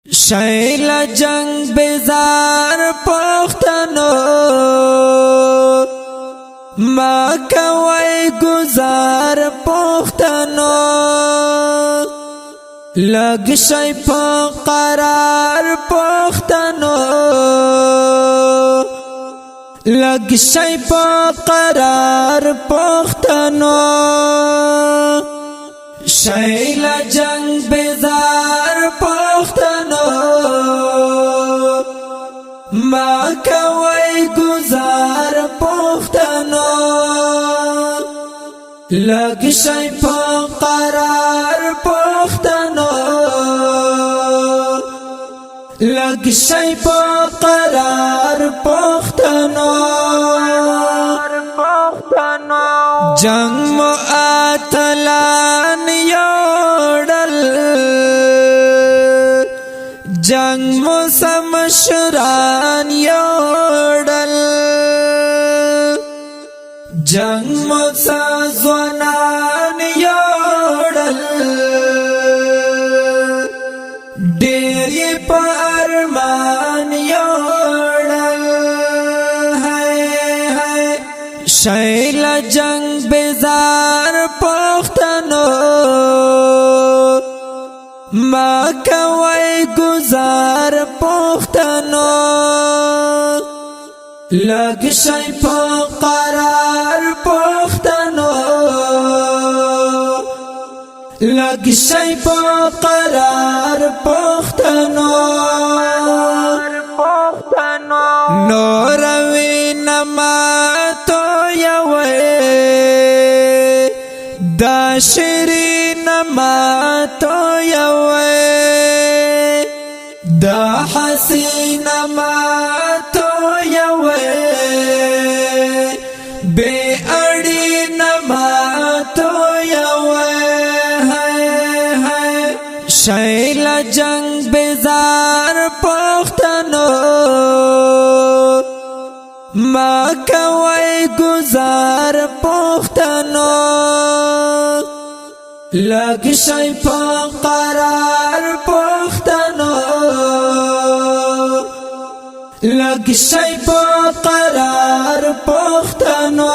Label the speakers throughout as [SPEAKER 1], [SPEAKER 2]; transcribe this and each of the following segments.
[SPEAKER 1] شیل جنگ بیزار پختنو ما کوي گزار پختنو لگ شي په قرار پختنو لگ شي په قرار پختنو شیل جنگ بیزار پختنو ما کوي گزار پختنو لگ شي په قرار پختنو لگ شي په قرار پختنو جنگ مو اتلان یوڑل جنگ مو سمشران یوڑل جنگ مو سازونان یوڑل ډېر په ارمان یوڑل شیل جنگ بیزار پختنو ما کوي گزار پختنو لگ شي په قرار پختنو لگ شي په قرار پختنو نور وینما دا شیرین ما تو یوے دا حسین ما تو یوے بے اڑین ما تو یوے شیل جنگ بیزار پختنو ما کوي گزار پختنو لگ شي په قرار پختنو لگ شي په قرار پختنو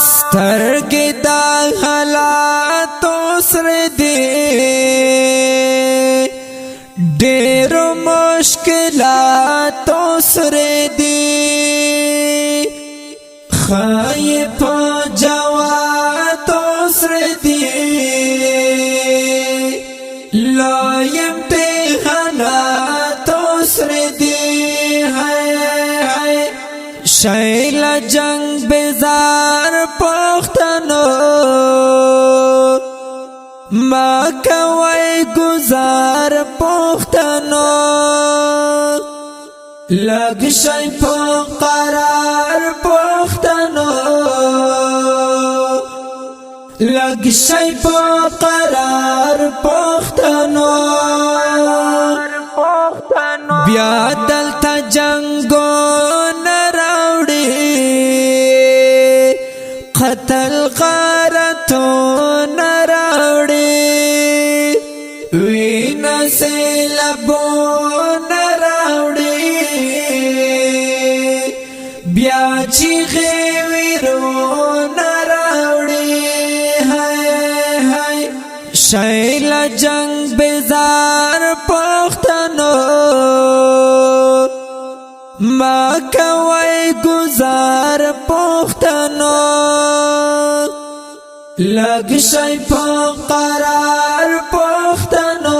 [SPEAKER 1] سترګې د حالاتو سره دي ډېر مشکلاتو سره دي خای په جواتو سره دي لایم امتحاناتو سره دي شیل جنگ بیزار پختنو ما کوي گزار پختنو لگ شي په قرار پختنو لگ شي په قرار پختنو بیا دلته جنگو نراوړي قتل غارتو نراوړي وینا سیلابو نراوړي بیا چیغې ویرو نراوړي شیل جنگ بیزار پختنو ما کوي گزار پختنو لگ شي په قرار پختنو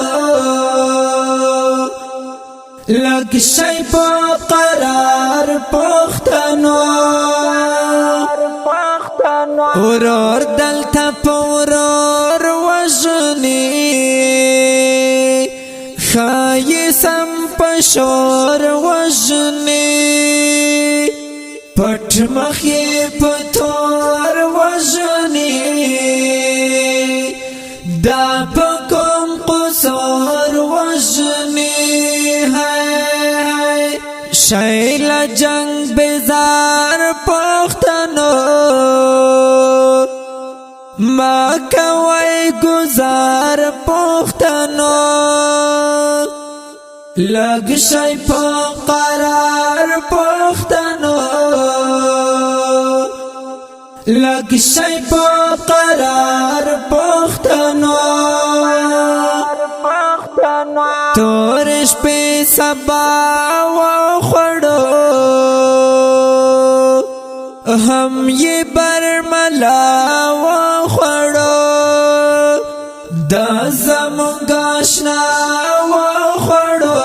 [SPEAKER 1] لگ شي په قرار پختنو ورور دلته پورور وژني خای سم پشور وژني پټ مخې په تور وژني دا په کوم قصور وژني شیل جنگ بیزار پختنو ما کوي گزار پختنو لگ شي په قرار پختنو لگ شي په قرار پختنو تور شپې سبا وخړو هم یې برملا وخړو د زمونږ آشنا وخړو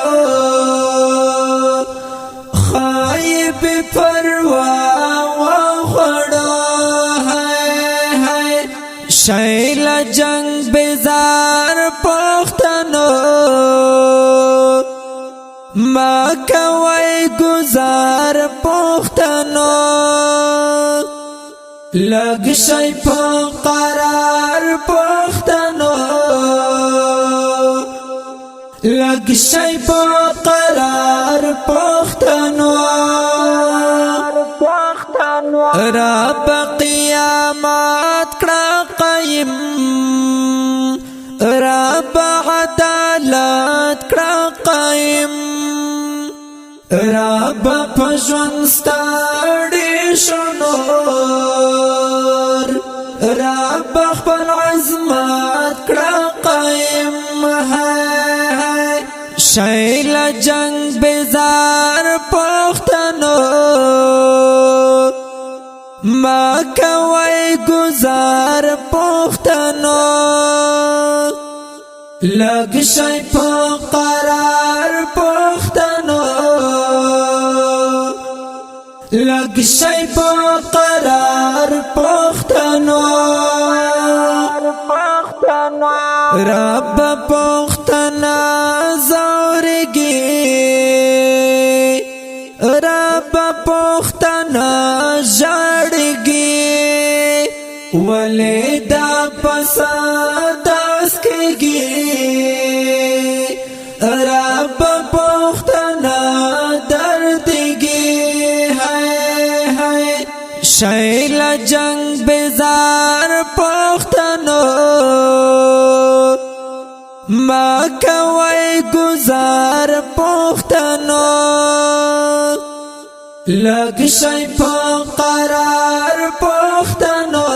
[SPEAKER 1] خایب پروا وخړو شیل جنگ بیزار پختنو ما کوي گزار پختنو لگ شي په قرار پختنو لگ شي په قرار پختنو رب قیامت کړه قائم رب عدالت کړه قائم رب پژوند ستړي شنور رب خپل عظمت کړه قائم شیل جنگ بیزار پختنو ما کوي گزار پختنو لگ شي په قرار پختنو لگ شي په قرار پختنو رب پختنا زورگی رب پختنا جړگی ولې دا پسند اسکیږي رب پختنا دردگی شیل جنگ بیزار پختنو ما کوي گزار پختنو لگ شي په قرار پختنو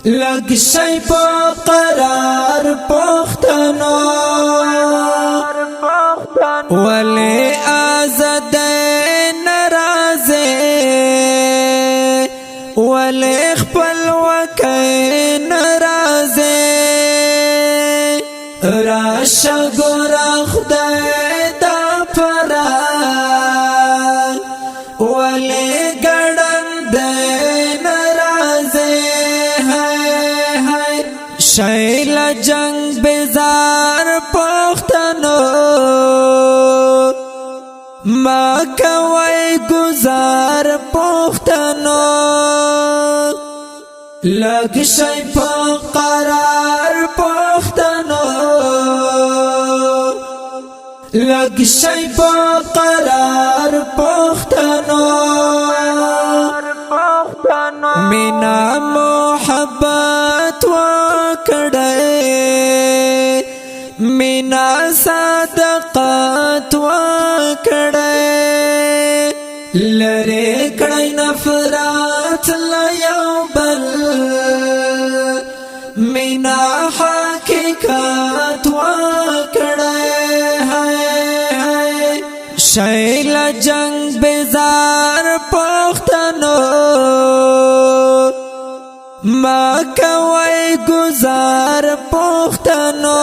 [SPEAKER 1] لگ شي په قرار پختنو ولی آزاد ناراضه ولی خپل وکای ناراضه راشه ګور خدای دا پرا ولی ګړند ناراضه شیل جنگ بیزار پختنو ما کوي گزار پختنو لگ شي په قرار پختنو لگ شي په قرار پختنو مینا محبت وکړې مینا صدقات وکړې لری کړي نفرات لا یو بل مینا حقیقت وکړې شیل جنگ بیزار پختنو ما کوي گزار پختنو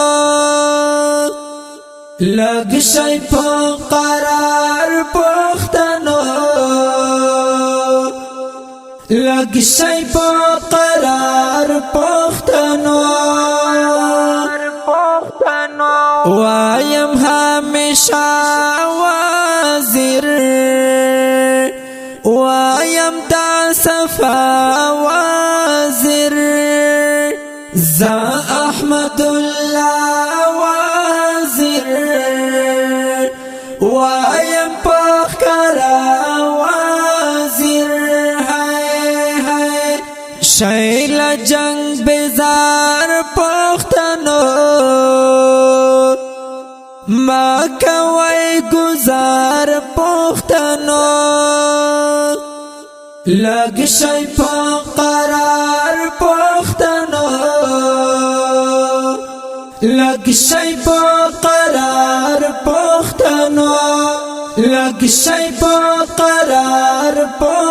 [SPEAKER 1] لگ شي په قرار پختنو لگ شي په قرار پختنو وایم همیشه وزیر وایم دا صفا وزیر زا احمد الله وزیر وایم پخکرا وزیر شیل جنگ بیزار مکوي گزار پختنو لگ شي په قرار پختنو لگ شي په قرار پختنو لگ شي په قرار